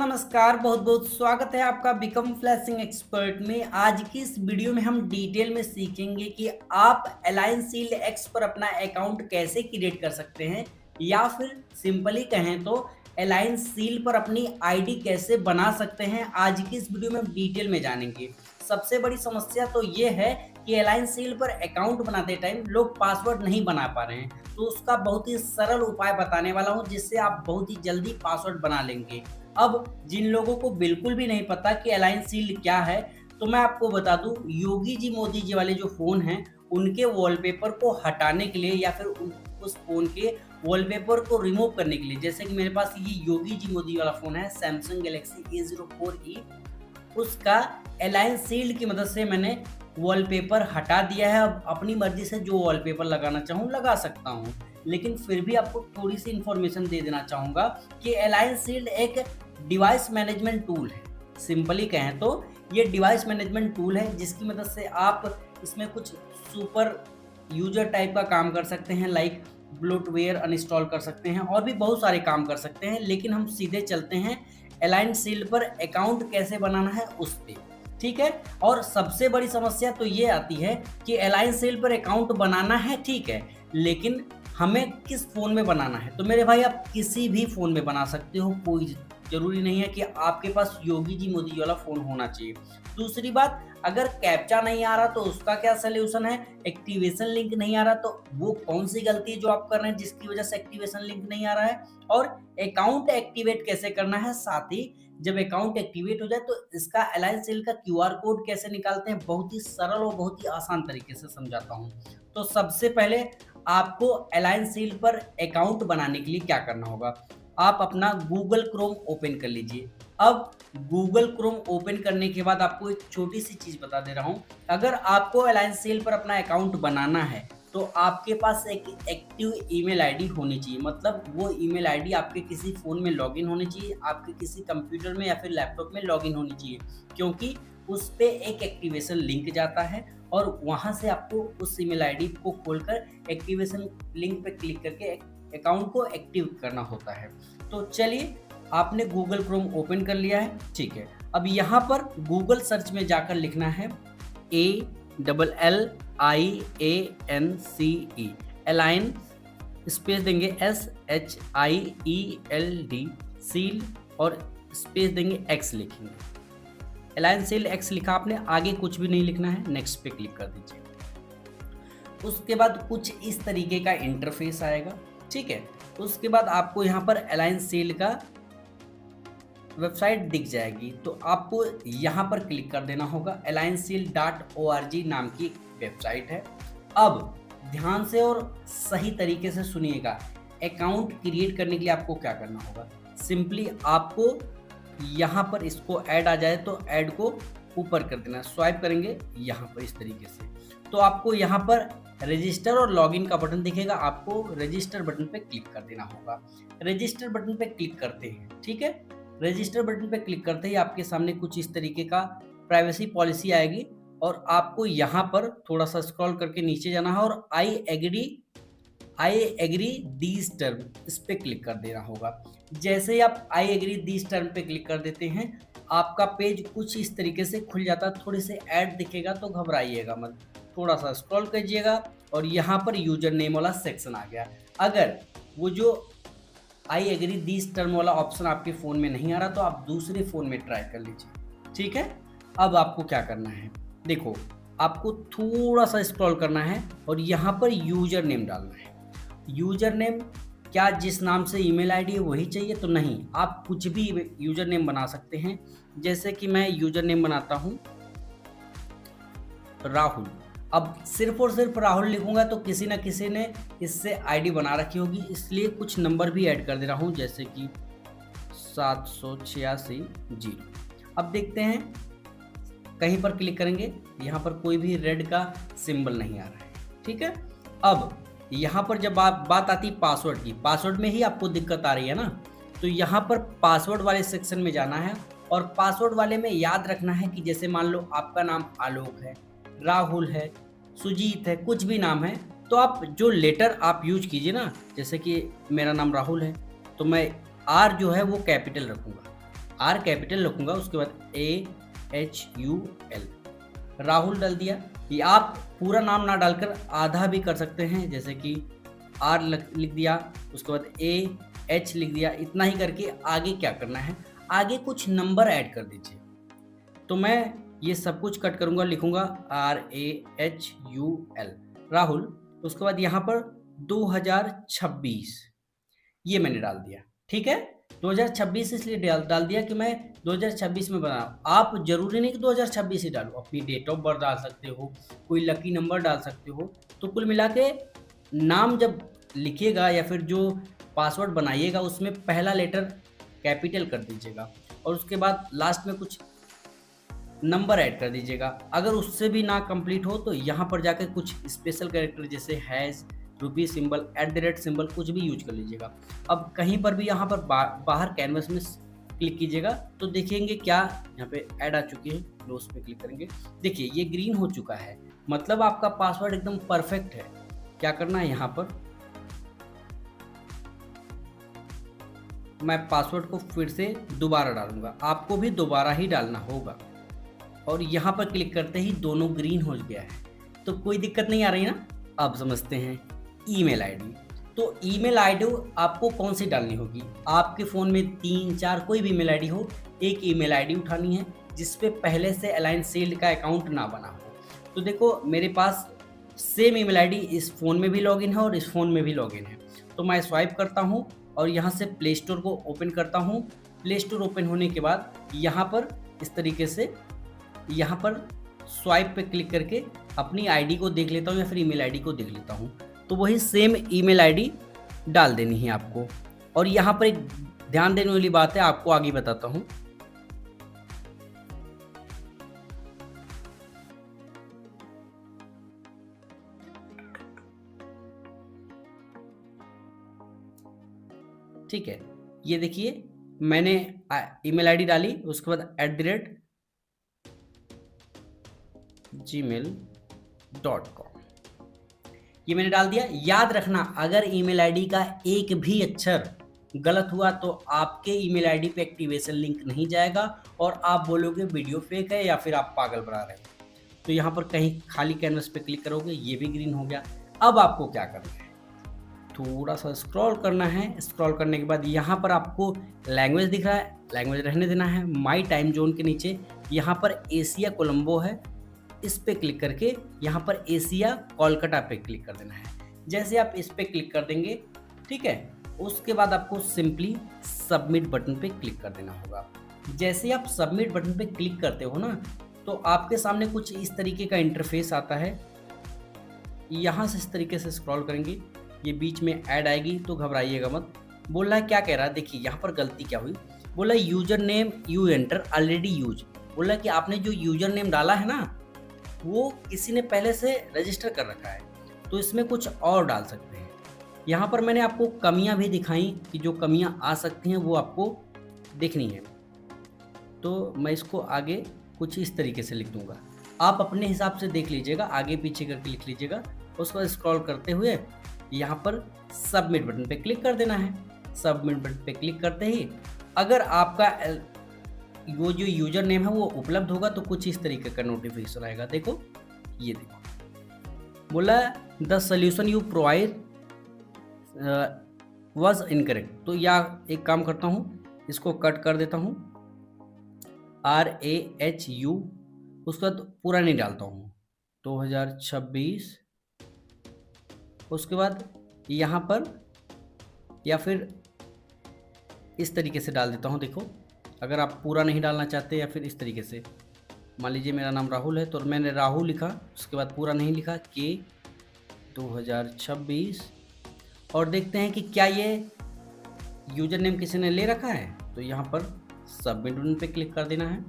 नमस्कार, बहुत बहुत स्वागत है आपका बिकम फ्लैशिंग एक्सपर्ट में। आज की इस वीडियो में हम डिटेल में सीखेंगे कि आप अलायंस शील्ड एक्स पर अपना अकाउंट कैसे क्रिएट कर सकते हैं, या फिर सिंपली कहें तो अलायंस शील्ड पर अपनी आईडी कैसे बना सकते हैं। आज की इस वीडियो में हम डिटेल में जानेंगे। सबसे बड़ी समस्या तो ये है कि अलायंस शील्ड पर अकाउंट बनाते टाइम लोग पासवर्ड नहीं बना पा रहे हैं, तो उसका बहुत ही सरल उपाय बताने वाला हूं जिससे आप बहुत ही जल्दी पासवर्ड बना लेंगे। अब जिन लोगों को बिल्कुल भी नहीं पता कि अलायंस शील्ड क्या है, तो मैं आपको बता दूं, योगी जी मोदी जी वाले जो फ़ोन हैं उनके वॉलपेपर को हटाने के लिए या फिर उस फ़ोन के वॉलपेपर को रिमूव करने के लिए, जैसे कि मेरे पास ये योगी जी मोदी वाला फ़ोन है सैमसंग गैलेक्सी A04e, उसका अलायंस शील्ड की मदद से मैंने वॉलपेपर हटा दिया है। अब अपनी मर्जी से जो वॉलपेपर लगाना चाहूँ लगा सकता हूँ, लेकिन फिर भी आपको थोड़ी सी इन्फॉर्मेशन दे देना चाहूँगा कि अलायंस शील्ड एक डिवाइस मैनेजमेंट टूल है। सिंपली कहें तो ये डिवाइस मैनेजमेंट टूल है जिसकी मदद से आप इसमें कुछ सुपर यूजर टाइप का काम कर सकते हैं, लाइक ब्लोटवेयर अनइंस्टॉल कर सकते हैं और भी बहुत सारे काम कर सकते हैं। लेकिन हम सीधे चलते हैं अलायंस शील्ड पर अकाउंट कैसे बनाना है उस पे, ठीक है। और सबसे बड़ी समस्या तो ये आती है कि अलायंस शील्ड पर अकाउंट बनाना है, ठीक है, लेकिन हमें किस फ़ोन में बनाना है। तो मेरे भाई आप किसी भी फ़ोन में बना सकते हो, कोई ज़रूरी नहीं है कि आपके पास योगी जी मोदी वाला फ़ोन होना चाहिए। दूसरी बात, अगर कैप्चा नहीं आ रहा तो उसका क्या सलूशन है, एक्टिवेशन लिंक नहीं आ रहा तो वो कौन सी गलती है जो आप कर रहे हैं जिसकी वजह से एक्टिवेशन लिंक नहीं आ रहा है, और अकाउंट एक्टिवेट कैसे करना है। साथ ही जब अकाउंट एक्टिवेट हो जाए तो इसका अलायंस शील्ड का क्यूआर कोड कैसे निकालते हैं, बहुत ही सरल और बहुत ही आसान तरीके से समझाता हूँ। तो सबसे पहले आपको अलायंस शील्ड पर अकाउंट बनाने के लिए क्या करना होगा, आप अपना गूगल क्रोम ओपन कर लीजिए। अब गूगल क्रोम ओपन करने के बाद आपको एक छोटी सी चीज़ बता दे रहा हूँ, अगर आपको अलायंस शील्ड पर अपना अकाउंट बनाना है तो आपके पास एक एक्टिव ईमेल आईडी होनी चाहिए। मतलब वो ईमेल आईडी आपके किसी फ़ोन में लॉगिन होनी चाहिए, आपके किसी कंप्यूटर में या फिर लैपटॉप में लॉगिन होनी चाहिए, क्योंकि उस पे एक एक्टिवेशन लिंक जाता है और वहाँ से आपको उस ईमेल आईडी को खोलकर एक्टिवेशन लिंक पे क्लिक करके अकाउंट को एक्टिव करना होता है। तो चलिए, आपने गूगल क्रोम ओपन कर लिया है, ठीक है। अब यहाँ पर गूगल सर्च में जाकर लिखना है ALLIANCE, अलाइन, स्पेस देंगे SHIELD, सील, और स्पेस देंगे एक्स लिखेंगे। अलायंस शील्ड एक्स लिखा आपने, आगे कुछ भी नहीं लिखना है, नेक्स्ट पे क्लिक कर दीजिए। उसके बाद कुछ इस तरीके का इंटरफेस आएगा, ठीक है। उसके बाद आपको यहाँ पर अलायंस शील्ड का वेबसाइट दिख जाएगी, तो आपको यहाँ पर क्लिक कर देना होगा। allianceshield.org नाम की वेबसाइट है। अब ध्यान से और सही तरीके से सुनिएगा, अकाउंट क्रिएट करने के लिए आपको क्या करना होगा। सिंपली आपको यहाँ पर इसको ऐड आ जाए तो ऐड को ऊपर कर देना, स्वाइप करेंगे यहाँ पर इस तरीके से, तो आपको यहाँ पर रजिस्टर और लॉगिन का बटन दिखेगा, आपको रजिस्टर बटन पे क्लिक कर देना होगा। रजिस्टर बटन पे क्लिक करते हैं, ठीक है। रजिस्टर बटन पे क्लिक करते ही आपके सामने कुछ इस तरीके का प्राइवेसी पॉलिसी आएगी और आपको यहाँ पर थोड़ा सा स्क्रॉल करके नीचे जाना है और आई एग्री दीज टर्म, इस पे क्लिक कर देना होगा। जैसे ही आप आई एग्री दीज टर्म पे क्लिक कर देते हैं, आपका पेज कुछ इस तरीके से खुल जाता है। थोड़े से ऐड दिखेगा तो घबराइएगा मत, थोड़ा सा स्क्रॉल कीजिएगा और यहाँ पर यूजर नेम वाला सेक्शन आ गया। अगर वो जो आई एग्री दीज टर्म वाला ऑप्शन आपके फ़ोन में नहीं आ रहा तो आप दूसरे फ़ोन में ट्राई कर लीजिए, ठीक है। अब आपको क्या करना है, देखो, आपको थोड़ा सा स्क्रॉल करना है और यहाँ पर यूजर नेम डालना है। यूजर नेम क्या जिस नाम से ईमेल आईडी है वही चाहिए? तो नहीं, आप कुछ भी यूजर नेम बना सकते हैं। जैसे कि मैं यूजर नेम बनाता हूँ राहुल। अब सिर्फ और सिर्फ राहुल लिखूंगा तो किसी ना किसी ने इससे आईडी बना रखी होगी, इसलिए कुछ नंबर भी ऐड कर दे रहा हूँ, जैसे कि 786 अब देखते हैं, कहीं पर क्लिक करेंगे, यहाँ पर कोई भी रेड का सिंबल नहीं आ रहा है, ठीक है। अब यहाँ पर जब बात आती है पासवर्ड की, पासवर्ड में ही आपको दिक्कत आ रही है ना, तो यहाँ पर पासवर्ड वाले सेक्शन में जाना है और पासवर्ड वाले में याद रखना है कि जैसे मान लो आपका नाम आलोक है, राहुल है, सुजीत है, कुछ भी नाम है, तो आप जो लेटर आप यूज कीजिए ना, जैसे कि मेरा नाम राहुल है तो मैं आर जो है वो कैपिटल रखूँगा, आर कैपिटल रखूंगा, उसके बाद AHUL, राहुल डाल दिया। ये आप पूरा नाम ना डालकर आधा भी कर सकते हैं, जैसे कि आर लिख दिया, उसके बाद AH लिख दिया। इतना ही करके आगे क्या करना है, आगे कुछ नंबर ऐड कर दीजिए। तो मैं ये सब कुछ कट करूंगा, लिखूंगा RAHUL, राहुल। उसके बाद यहाँ पर 2026 ये मैंने डाल दिया। ठीक है, 2026 इसलिए डाल दिया कि मैं 2026 में बना। आप जरूरी नहीं कि 2026 ही डालो, अपनी डेट ऑफ बर्थ डाल सकते हो, कोई लकी नंबर डाल सकते हो। तो कुल मिला के नाम जब लिखिएगा या फिर जो पासवर्ड बनाइएगा उसमें पहला लेटर कैपिटल कर दीजिएगा और उसके बाद लास्ट में कुछ नंबर ऐड कर दीजिएगा। अगर उससे भी ना कंप्लीट हो तो यहाँ पर जाकर कुछ स्पेशल कैरेक्टर जैसे हैश, रुपी सिंबल, @ सिंबल कुछ भी यूज कर लीजिएगा। अब कहीं पर भी यहाँ पर बाहर कैनवस में क्लिक कीजिएगा तो देखेंगे क्या यहाँ पे ऐड आ चुकी है। क्लोज पे क्लिक करेंगे, देखिए ये ग्रीन हो चुका है, मतलब आपका पासवर्ड एकदम परफेक्ट है। क्या करना है, यहाँ पर मैं पासवर्ड को फिर से दोबारा डालूंगा, आपको भी दोबारा ही डालना होगा। और यहाँ पर क्लिक करते ही दोनों ग्रीन हो गया है, तो कोई दिक्कत नहीं आ रही ना। अब समझते हैं ईमेल आईडी। तो ईमेल आईडी आपको कौन सी डालनी होगी, आपके फ़ोन में 3, 4 कोई भी ईमेल आईडी हो, एक ईमेल आईडी उठानी है जिस पे पहले से अलायंस शील्ड का अकाउंट ना बना हो। तो देखो मेरे पास सेम ईमेल आईडी इस फ़ोन में भी लॉगिन है और इस फ़ोन में भी लॉगिन है। तो मैं स्वाइप करता हूँ और यहाँ से प्ले स्टोर को ओपन करता हूँ। प्ले स्टोर ओपन होने के बाद यहाँ पर इस तरीके से यहाँ पर स्वाइप पे क्लिक करके अपनी आईडी को देख लेता हूँ या फिर ईमेल आईडी को देख लेता हूँ। तो वही सेम ईमेल आईडी डाल देनी है आपको। और यहाँ पर एक ध्यान देने वाली बात है, आपको आगे बताता हूँ। ठीक है, ये देखिए मैंने ईमेल आईडी डाली, उसके बाद @gmail.com ये मैंने डाल दिया। याद रखना अगर ईमेल आईडी का एक भी अक्षर गलत हुआ तो आपके ईमेल आईडी पे एक्टिवेशन लिंक नहीं जाएगा और आप बोलोगे वीडियो फेक है या फिर आप पागल बना रहे हैं। तो यहाँ पर कहीं खाली कैनवस पे क्लिक करोगे, ये भी ग्रीन हो गया। अब आपको क्या करना है, थोड़ा सा स्क्रॉल करना है। स्क्रॉल करने के बाद यहाँ पर आपको लैंग्वेज दिख रहा है, लैंग्वेज रहने देना है। माई टाइम जोन के नीचे यहाँ पर एशिया कोलंबो है, इस पे क्लिक करके यहाँ पर एशिया कोलकाता पे क्लिक कर देना है। जैसे आप इस पे क्लिक कर देंगे, ठीक है, उसके बाद आपको सिंपली सबमिट बटन पे क्लिक कर देना होगा। जैसे आप सबमिट बटन पे क्लिक करते हो ना, तो आपके सामने कुछ इस तरीके का इंटरफेस आता है। यहाँ से इस तरीके से स्क्रॉल करेंगे, ये बीच में ऐड आएगी तो घबराइएगा मत। बोल रहा है क्या कह रहा है, देखिए यहाँ पर गलती क्या हुई। बोला user name you enter already use. बोला कि आपने जो यूजर नेम डाला है ना, वो किसी ने पहले से रजिस्टर कर रखा है, तो इसमें कुछ और डाल सकते हैं। यहाँ पर मैंने आपको कमियां भी दिखाई कि जो कमियां आ सकती हैं वो आपको देखनी है। तो मैं इसको आगे कुछ इस तरीके से लिख दूंगा, आप अपने हिसाब से देख लीजिएगा, आगे पीछे करके लिख लीजिएगा। उसके बाद स्क्रॉल करते हुए यहाँ पर सबमिट बटन पे क्लिक कर देना है। सबमिट बटन पे क्लिक करते ही अगर आपका वो जो यूजर नेम है वो उपलब्ध होगा तो कुछ इस तरीके का नोटिफिकेशन आएगा। देखो, ये देखो, बोला the solution you provide was incorrect. तो या एक काम करता हूँ, इसको कट कर देता हूँ, RAHU, उसका तो पूरा नहीं डालता हूँ, 2026। उसके बाद यहाँ पर या फिर इस तरीके से डाल देता हूँ। देखो, अगर आप पूरा नहीं डालना चाहते या फिर इस तरीके से, मान लीजिए मेरा नाम राहुल है तो मैंने राहुल लिखा, उसके बाद पूरा नहीं लिखा, के 2026, और देखते हैं कि क्या ये यूजर नेम किसी ने ले रखा है। तो यहाँ पर सबमिट बटन पे क्लिक कर देना है।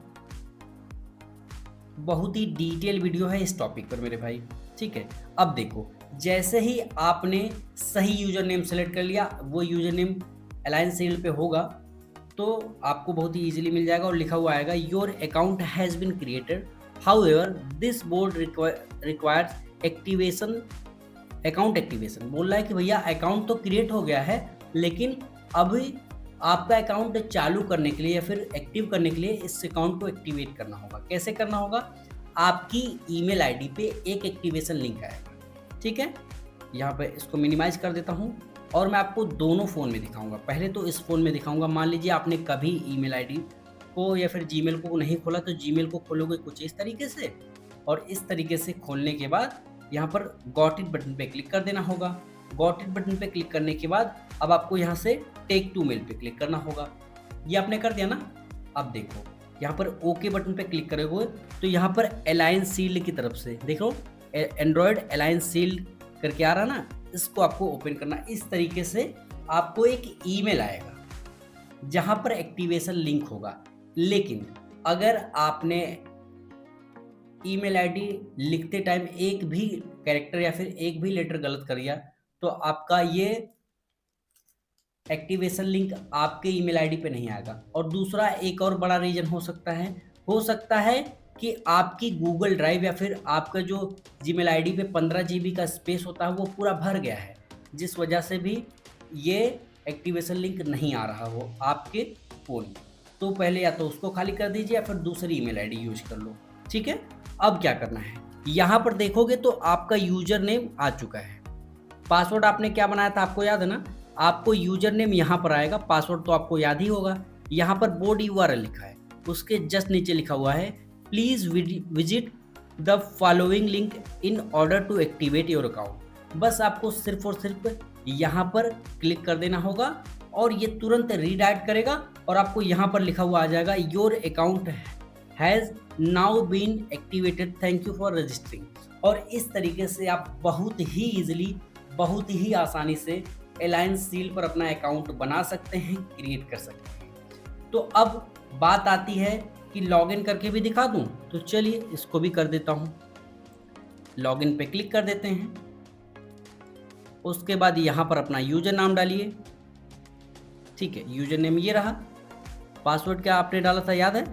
बहुत ही डिटेल वीडियो है इस टॉपिक पर मेरे भाई, ठीक है। अब देखो, जैसे ही आपने सही यूजर नेम सेलेक्ट कर लिया, वो यूजर नेम अलायंस शील्ड पे होगा तो आपको बहुत ही इजीली मिल जाएगा और लिखा हुआ आएगा your account has been created, however this board requires activation, account activation. बोल रहा है कि भैया अकाउंट तो क्रिएट हो गया है लेकिन अभी आपका अकाउंट चालू करने के लिए या फिर एक्टिव करने के लिए इस अकाउंट को एक्टिवेट करना होगा। कैसे करना होगा? आपकी ईमेल आईडी पे एक एक्टिवेशन लिंक आएगा, ठीक है? यहाँ पे इसको मिनिमाइज़ कर देता हूँ और मैं आपको दोनों फ़ोन में दिखाऊँगा। पहले तो इस फ़ोन में दिखाऊँगा। मान लीजिए आपने कभी ईमेल आईडी को या फिर जीमेल को नहीं खोला, तो जीमेल को खोलोगे कुछ इस तरीके से, और इस तरीके से खोलने के बाद यहाँ पर गॉट इट बटन पे क्लिक कर देना होगा। गॉट इट बटन पे क्लिक करने के बाद अब आपको यहाँ से टेक टू मेल पे क्लिक करना होगा। ये आपने कर दिया ना? अब देखो यहाँ पर ओके बटन पे क्लिक करोगे तो यहाँ पर अलाइन सील्ड की तरफ से देखो एंड्रॉयड अलाइन सील्ड करके आ रहा ना, इसको आपको ओपन करना। इस तरीके से आपको एक ईमेल आएगा जहाँ पर एक्टिवेशन लिंक होगा। लेकिन अगर आपने ईमेल आईडी लिखते टाइम एक भी कैरेक्टर या फिर एक भी लेटर गलत कर दिया तो आपका ये एक्टिवेशन लिंक आपके ईमेल आईडी पे नहीं आएगा। और दूसरा एक और बड़ा रीज़न हो सकता है कि आपकी गूगल ड्राइव या फिर आपका जो जीमेल आईडी पे 15 जीबी का स्पेस होता है वो पूरा भर गया है, जिस वजह से भी ये एक्टिवेशन लिंक नहीं आ रहा हो आपके फ़ोन में। तो पहले या तो उसको खाली कर दीजिए या फिर दूसरी ईमेल आईडी यूज कर लो, ठीक है? अब क्या करना है, यहाँ पर देखोगे तो आपका यूजर नेम आ चुका है। पासवर्ड आपने क्या बनाया था आपको याद है ना? आपको यूजर नेम यहाँ पर आएगा, पासवर्ड तो आपको याद ही होगा। यहाँ पर बोर्ड यूआरएल लिखा है, उसके जस्ट नीचे लिखा हुआ है please visit the following link in order to activate your account. बस आपको सिर्फ और सिर्फ यहाँ पर क्लिक कर देना होगा और ये तुरंत रीडायरेक्ट करेगा और आपको यहाँ पर लिखा हुआ आ जाएगा your account has now been activated, thank you for registering. और इस तरीके से आप बहुत ही ईजिली, बहुत ही आसानी से अलाइन सील पर अपना अकाउंट बना सकते हैं, क्रिएट कर सकते हैं। तो अब बात आती है कि लॉगिन करके भी दिखा दूं, तो चलिए इसको भी कर देता हूं। लॉगिन पे क्लिक कर देते हैं। उसके बाद यहाँ पर अपना यूजर नाम डालिए, ठीक है? यूजर नेम ये रहा। पासवर्ड क्या आपने डाला था याद है?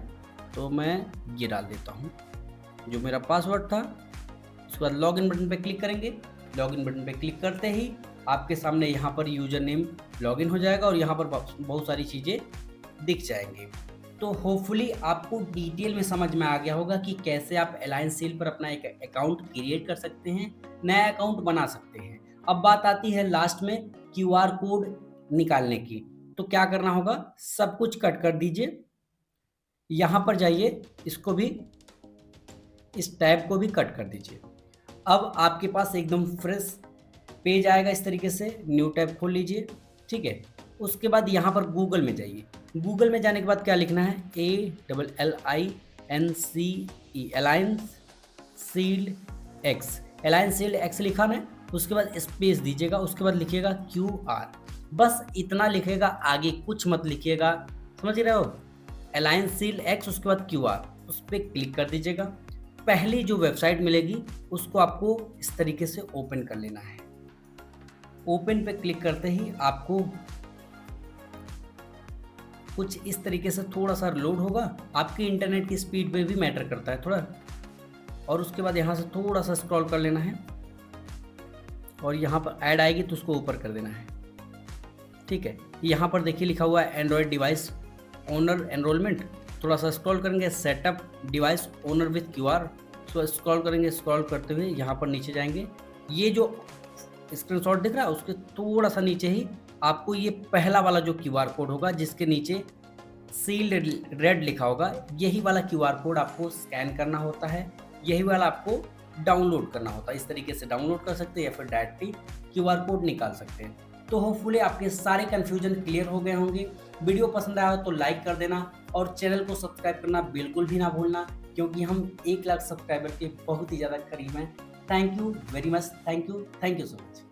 तो मैं ये डाल देता हूँ जो मेरा पासवर्ड था। उसके बाद लॉगिन बटन पे क्लिक करेंगे। लॉगिन बटन पे क्लिक करते ही आपके सामने यहाँ पर यूजर नेम लॉगिन हो जाएगा और यहाँ पर बहुत सारी चीज़ें दिख जाएंगी। तो होपफुली आपको डिटेल में समझ में आ गया होगा कि कैसे आप अलाइन सील पर अपना एक अकाउंट क्रिएट कर सकते हैं, नया अकाउंट बना सकते हैं। अब बात आती है लास्ट में क्यूआर कोड निकालने की। तो क्या करना होगा, सब कुछ कट कर दीजिए, यहाँ पर जाइए, इसको भी, इस टैब को भी कट कर दीजिए। अब आपके पास एकदम फ्रेश पेज आएगा इस तरीके से। न्यू टैब खोल लीजिए, ठीक है? उसके बाद यहाँ पर गूगल में जाइए। गूगल में जाने के बाद क्या लिखना है, ALLINCE align sealed X, align sealed X लिखा है। उसके बाद स्पेस दीजिएगा, उसके बाद लिखिएगा QR। बस इतना लिखेगा, आगे कुछ मत लिखिएगा, समझ रहे हो? अलाइन सील्ड एक्स, उसके बाद QR, उस पर क्लिक कर दीजिएगा। पहली जो वेबसाइट मिलेगी उसको आपको इस तरीके से ओपन कर लेना है। ओपन पे क्लिक करते ही आपको कुछ इस तरीके से थोड़ा सा लोड होगा। आपकी इंटरनेट की स्पीड पे भी मैटर करता है थोड़ा। और उसके बाद यहाँ से थोड़ा सा स्क्रॉल कर लेना है और यहाँ पर ऐड आएगी तो उसको ऊपर कर देना है, ठीक है? यहाँ पर देखिए लिखा हुआ है एंड्रॉयड डिवाइस ओनर एनरोलमेंट। थोड़ा सा स्क्रॉल करेंगे, setup device owner with QR। तो स्क्रॉल करेंगे, स्क्रॉल करते हुए यहाँ पर नीचे जाएंगे। ये जो स्क्रीनशॉट दिख रहा है उसके थोड़ा सा नीचे ही आपको ये पहला वाला जो QR कोड होगा जिसके नीचे सील्ड रेड लिखा होगा, यही वाला QR कोड आपको स्कैन करना होता है, यही वाला आपको डाउनलोड करना होता है। इस तरीके से डाउनलोड कर सकते हैं या फिर डायरेक्टली QR कोड निकाल सकते हैं। तो होपफुली आपके सारे कन्फ्यूजन क्लियर हो गए होंगे। वीडियो पसंद आया हो तो लाइक कर देना और चैनल को सब्सक्राइब करना बिल्कुल भी ना भूलना, क्योंकि हम 1 लाख सब्सक्राइबर के बहुत ही ज़्यादा करीब हैं। Thank you very much, thank you so much.